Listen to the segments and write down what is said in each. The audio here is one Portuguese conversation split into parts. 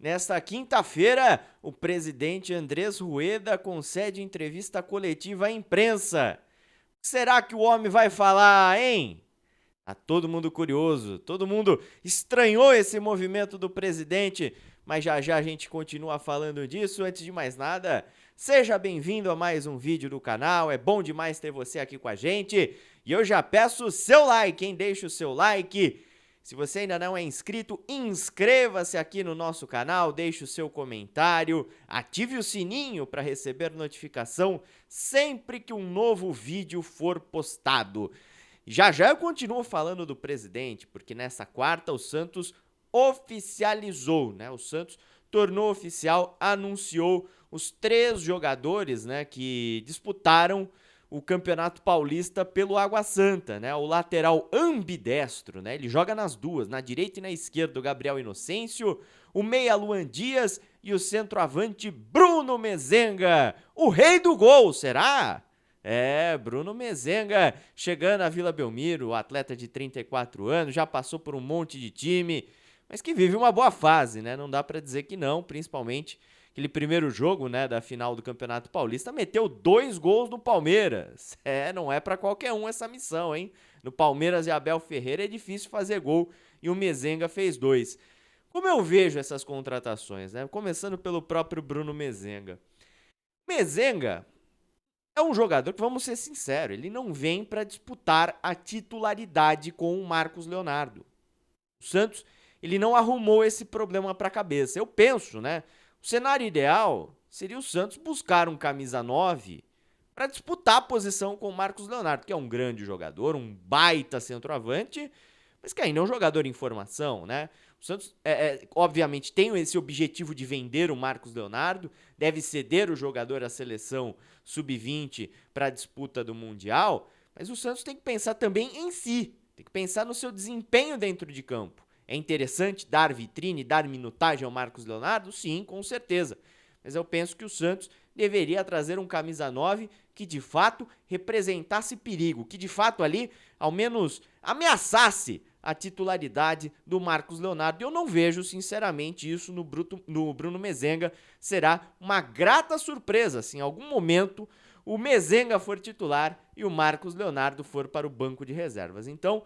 Nesta quinta-feira, o presidente Andrés Rueda concede entrevista coletiva à imprensa. O que será que o homem vai falar, hein? Tá todo mundo curioso, todo mundo estranhou esse movimento do presidente, mas já já a gente continua falando disso. Antes de mais nada, seja bem-vindo a mais um vídeo do canal, é bom demais ter você aqui com a gente. E eu já peço o seu like, hein? Deixa o seu like. Se você ainda não é inscrito, inscreva-se aqui no nosso canal, deixe o seu comentário, ative o sininho para receber notificação sempre que um novo vídeo for postado. Já já eu continuo falando do presidente, porque nessa quarta o Santos oficializou, né? O Santos tornou oficial, anunciou os 3 jogadores, né, que disputaram o Campeonato Paulista pelo Água Santa, né? O lateral ambidestro, né? Ele joga nas duas, na direita e na esquerda, o Gabriel Inocêncio, o meia Luan Dias e o centroavante Bruno Mezenga, o rei do gol, será? Bruno Mezenga chegando à Vila Belmiro, o atleta de 34 anos, já passou por um monte de time, mas que vive uma boa fase, né? Não dá pra dizer que não, principalmente aquele primeiro jogo, né, da final do Campeonato Paulista, meteu 2 gols no Palmeiras. Não é pra qualquer um essa missão, hein? No Palmeiras e Abel Ferreira é difícil fazer gol e o Mezenga fez 2. Como eu vejo essas contratações, né? Começando pelo próprio Bruno Mezenga. Mezenga é um jogador que, vamos ser sinceros, ele não vem para disputar a titularidade com o Marcos Leonardo. O Santos, ele não arrumou esse problema para a cabeça. Eu penso, né? O cenário ideal seria o Santos buscar um camisa 9 para disputar a posição com o Marcos Leonardo, que é um grande jogador, um baita centroavante, mas que ainda é um jogador em formação, né? O Santos, obviamente, tem esse objetivo de vender o Marcos Leonardo, deve ceder o jogador à seleção sub-20 para a disputa do Mundial, mas o Santos tem que pensar também em si, tem que pensar no seu desempenho dentro de campo. É interessante dar vitrine, dar minutagem ao Marcos Leonardo? Sim, com certeza. Mas eu penso que o Santos deveria trazer um camisa 9 que de fato representasse perigo, que de fato ali ao menos ameaçasse a titularidade do Marcos Leonardo. Eu não vejo, sinceramente, isso no Bruno Mezenga. Será uma grata surpresa se em algum momento o Mezenga for titular e o Marcos Leonardo for para o banco de reservas. Então,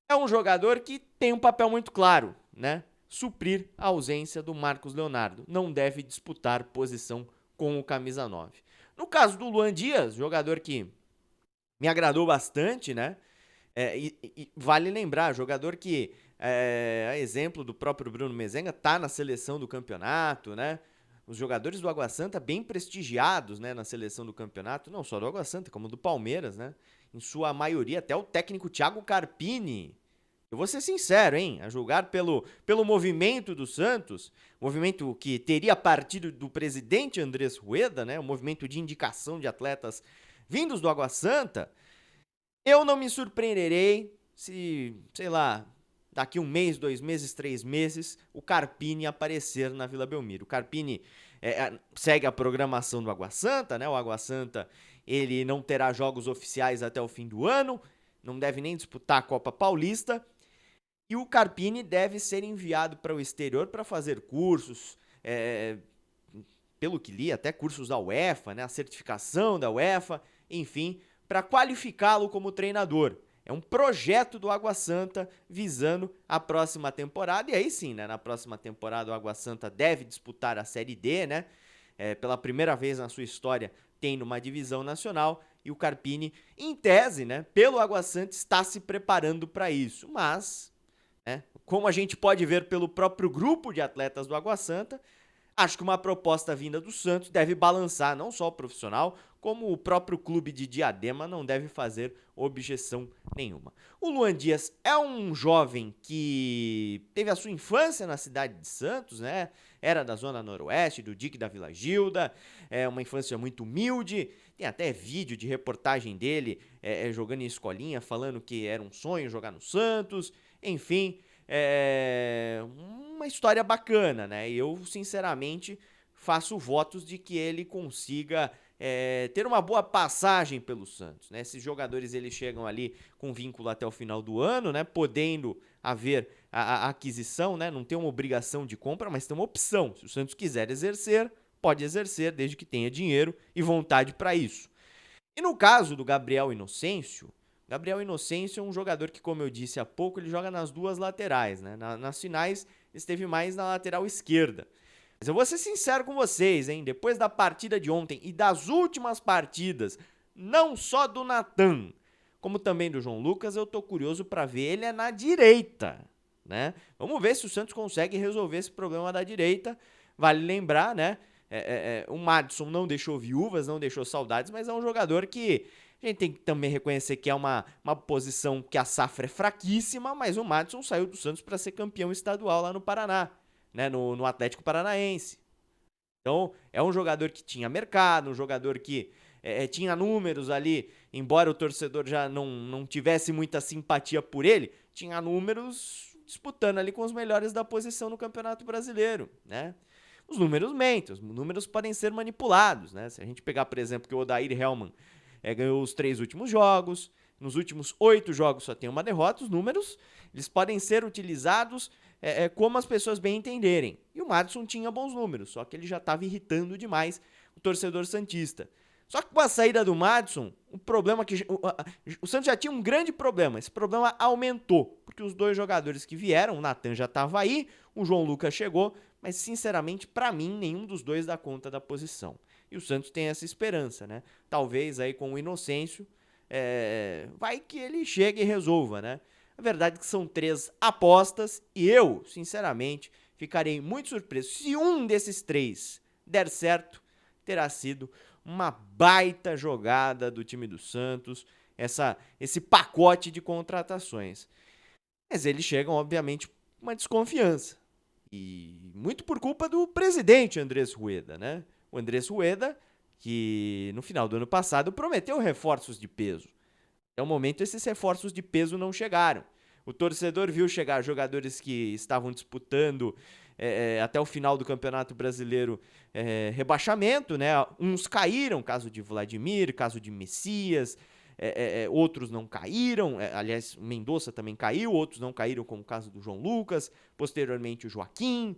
é um jogador que tem um papel muito claro, né? Suprir a ausência do Marcos Leonardo. Não deve disputar posição com o camisa 9. No caso do Luan Dias, jogador que me agradou bastante, né? E vale lembrar, jogador que, a exemplo do próprio Bruno Mezenga, tá na seleção do campeonato, né? Os jogadores do Água Santa bem prestigiados, né, na seleção do campeonato, não só do Água Santa, como do Palmeiras, né? Em sua maioria, até o técnico Thiago Carpini. Eu vou ser sincero, hein? A julgar pelo movimento do Santos, movimento que teria partido do presidente Andrés Rueda, né? Um movimento de indicação de atletas vindos do Água Santa. Eu não me surpreenderei se, sei lá, daqui um mês, 2 meses, 3 meses, o Carpini aparecer na Vila Belmiro. O Carpini segue a programação do Água Santa, né? O Água Santa, ele não terá jogos oficiais até o fim do ano, não deve nem disputar a Copa Paulista, e o Carpini deve ser enviado para o exterior para fazer cursos, pelo que li, até cursos da UEFA, né? A certificação da UEFA, enfim, para qualificá-lo como treinador. É um projeto do Água Santa visando a próxima temporada. E aí sim, né? Na próxima temporada o Água Santa deve disputar a Série D, né? Pela primeira vez na sua história tem numa divisão nacional. E o Carpini, em tese, né? Pelo Água Santa está se preparando para isso. Mas, né? Como a gente pode ver pelo próprio grupo de atletas do Água Santa, acho que uma proposta vinda do Santos deve balançar não só o profissional, como o próprio clube de Diadema não deve fazer objeção nenhuma. O Luan Dias é um jovem que teve a sua infância na cidade de Santos, né? Era da zona noroeste, do dique da Vila Gilda, uma infância muito humilde. Tem até vídeo de reportagem dele jogando em escolinha, falando que era um sonho jogar no Santos. Enfim, uma história bacana, né? Eu, sinceramente, faço votos de que ele consiga ter uma boa passagem pelo Santos, né? Esses jogadores, eles chegam ali com vínculo até o final do ano, né? Podendo haver a aquisição, né? Não tem uma obrigação de compra, mas tem uma opção. Se o Santos quiser exercer, pode exercer, desde que tenha dinheiro e vontade para isso. E no caso do Gabriel Inocêncio é um jogador que, como eu disse há pouco, ele joga nas duas laterais, né? Nas finais, esteve mais na lateral esquerda. Mas eu vou ser sincero com vocês, hein? Depois da partida de ontem e das últimas partidas, não só do Natan, como também do João Lucas, eu tô curioso para ver ele na direita, né? Vamos ver se o Santos consegue resolver esse problema da direita. Vale lembrar, né? O Madison não deixou viúvas, não deixou saudades, mas é um jogador que a gente tem que também reconhecer que é uma posição que a safra é fraquíssima, mas o Madison saiu do Santos para ser campeão estadual lá no Paraná, né? No Atlético Paranaense. Então, é um jogador que tinha mercado, um jogador que tinha números ali, embora o torcedor já não tivesse muita simpatia por ele, tinha números disputando ali com os melhores da posição no Campeonato Brasileiro, né? Os números mentem, os números podem ser manipulados, né? Se a gente pegar, por exemplo, que o Odair Hellmann ganhou os 3 últimos jogos, nos últimos 8 jogos só tem uma derrota, os números eles podem ser utilizados como as pessoas bem entenderem. E o Madison tinha bons números, só que ele já estava irritando demais o torcedor santista. Só que com a saída do Madison, o problema que o Santos já tinha um grande problema. Esse problema aumentou, porque os dois jogadores que vieram, o Natan já estava aí, o João Lucas chegou, mas sinceramente, para mim, nenhum dos dois dá conta da posição. E o Santos tem essa esperança, né? Talvez aí com o Inocêncio, vai que ele chegue e resolva, né? A verdade é que são 3 apostas e eu, sinceramente, ficarei muito surpreso. Se um desses 3 der certo, terá sido uma baita jogada do time do Santos, esse pacote de contratações. Mas eles chegam, obviamente, com uma desconfiança. E muito por culpa do presidente Andrés Rueda, né? O Andrés Rueda, que no final do ano passado prometeu reforços de peso. Até o momento, esses reforços de peso não chegaram. O torcedor viu chegar jogadores que estavam disputando até o final do Campeonato Brasileiro rebaixamento, né? Uns caíram, caso de Vladimir, caso de Messias, outros não caíram. Aliás, o Mendonça também caiu, outros não caíram, como o caso do João Lucas, posteriormente o Joaquim.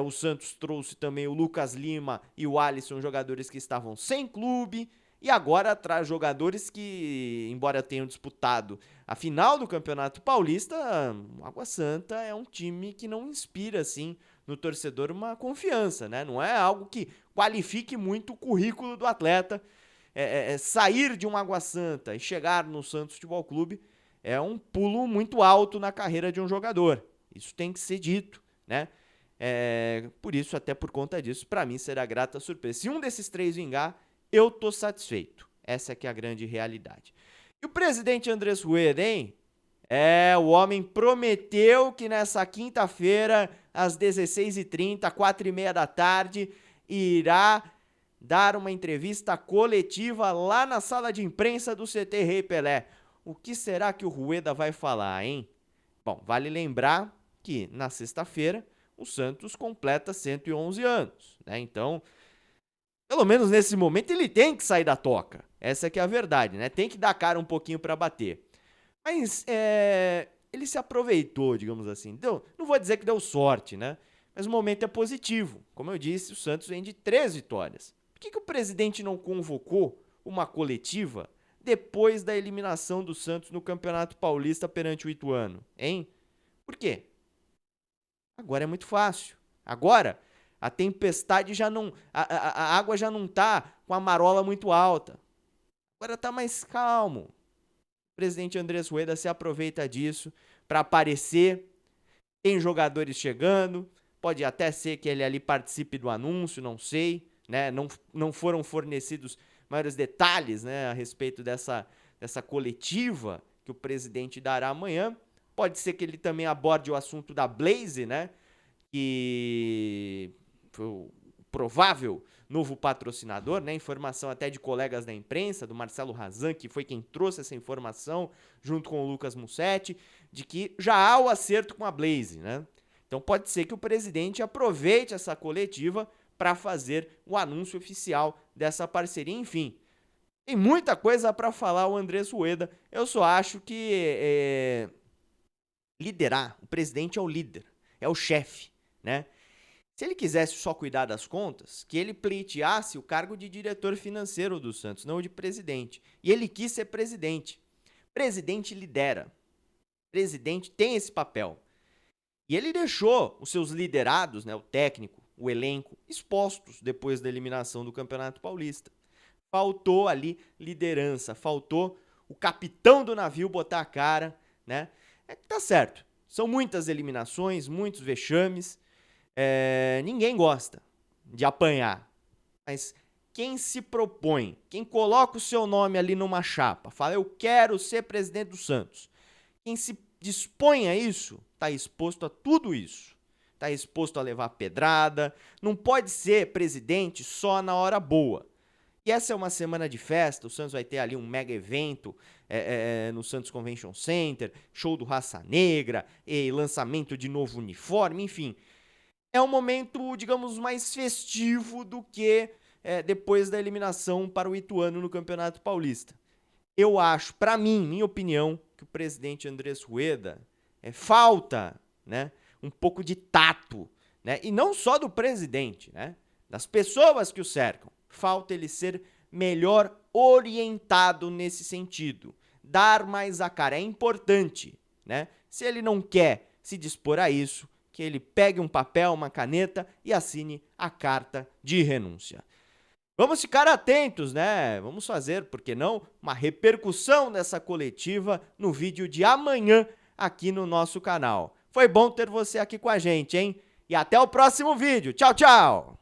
O Santos trouxe também o Lucas Lima e o Alisson, jogadores que estavam sem clube. E agora traz jogadores que, embora tenham disputado a final do Campeonato Paulista, o Água Santa é um time que não inspira, assim, no torcedor uma confiança, né? Não é algo que qualifique muito o currículo do atleta. Sair de um Água Santa e chegar no Santos Futebol Clube é um pulo muito alto na carreira de um jogador. Isso tem que ser dito, né? Por isso, até por conta disso, para mim será grata surpresa. Se um desses 3 vingar, eu tô satisfeito. Essa que é a grande realidade. E o presidente Andrés Rueda, hein? O homem prometeu que nessa quinta-feira, às 16h30, 4h30 da tarde, irá dar uma entrevista coletiva lá na sala de imprensa do CT Rei Pelé. O que será que o Rueda vai falar, hein? Bom, vale lembrar que na sexta-feira o Santos completa 111 anos, né? Então, pelo menos nesse momento, ele tem que sair da toca. Essa que é a verdade, né? Tem que dar cara um pouquinho para bater. Mas ele se aproveitou, digamos assim. Não vou dizer que deu sorte, né? Mas o momento é positivo. Como eu disse, o Santos vem de 3 vitórias. Por que o presidente não convocou uma coletiva depois da eliminação do Santos no Campeonato Paulista perante o Ituano, hein? Por quê? Agora é muito fácil. Agora a tempestade já não... A água já não tá com a marola muito alta. Agora tá mais calmo. O presidente Andrés Rueda se aproveita disso para aparecer. Tem jogadores chegando. Pode até ser que ele ali participe do anúncio, não sei, né? Não foram fornecidos maiores detalhes, né, a respeito dessa coletiva que o presidente dará amanhã. Pode ser que ele também aborde o assunto da Blaze, né? Que foi o provável novo patrocinador, né? Informação até de colegas da imprensa, do Marcelo Razan, que foi quem trouxe essa informação, junto com o Lucas Mussetti, de que já há o acerto com a Blaze, né? Então pode ser que o presidente aproveite essa coletiva para fazer o anúncio oficial dessa parceria. Enfim, tem muita coisa para falar o Andrés Rueda. Eu só acho que liderar. O presidente é o líder, é o chefe, né? Se ele quisesse só cuidar das contas, que ele pleiteasse o cargo de diretor financeiro do Santos, não o de presidente. E ele quis ser presidente. Presidente lidera. Presidente tem esse papel. E ele deixou os seus liderados, né, o técnico, o elenco, expostos depois da eliminação do Campeonato Paulista. Faltou ali liderança, faltou o capitão do navio botar a cara, né? Tá certo, são muitas eliminações, muitos vexames, ninguém gosta de apanhar, mas quem se propõe, quem coloca o seu nome ali numa chapa, fala eu quero ser presidente do Santos, quem se dispõe a isso, está exposto a tudo isso. Está exposto a levar pedrada, não pode ser presidente só na hora boa. E essa é uma semana de festa, o Santos vai ter ali um mega evento no Santos Convention Center, show do Raça Negra, lançamento de novo uniforme, enfim. É um momento, digamos, mais festivo do que depois da eliminação para o Ituano no Campeonato Paulista. Eu acho, para mim, minha opinião, que o presidente Andrés Rueda falta, né, um pouco de tato, né, e não só do presidente, né, das pessoas que o cercam. Falta ele ser melhor orientado nesse sentido, dar mais a cara. É importante, né? Se ele não quer se dispor a isso, que ele pegue um papel, uma caneta e assine a carta de renúncia. Vamos ficar atentos, né? Vamos fazer, por que não, uma repercussão dessa coletiva no vídeo de amanhã aqui no nosso canal. Foi bom ter você aqui com a gente, hein? E até o próximo vídeo. Tchau, tchau!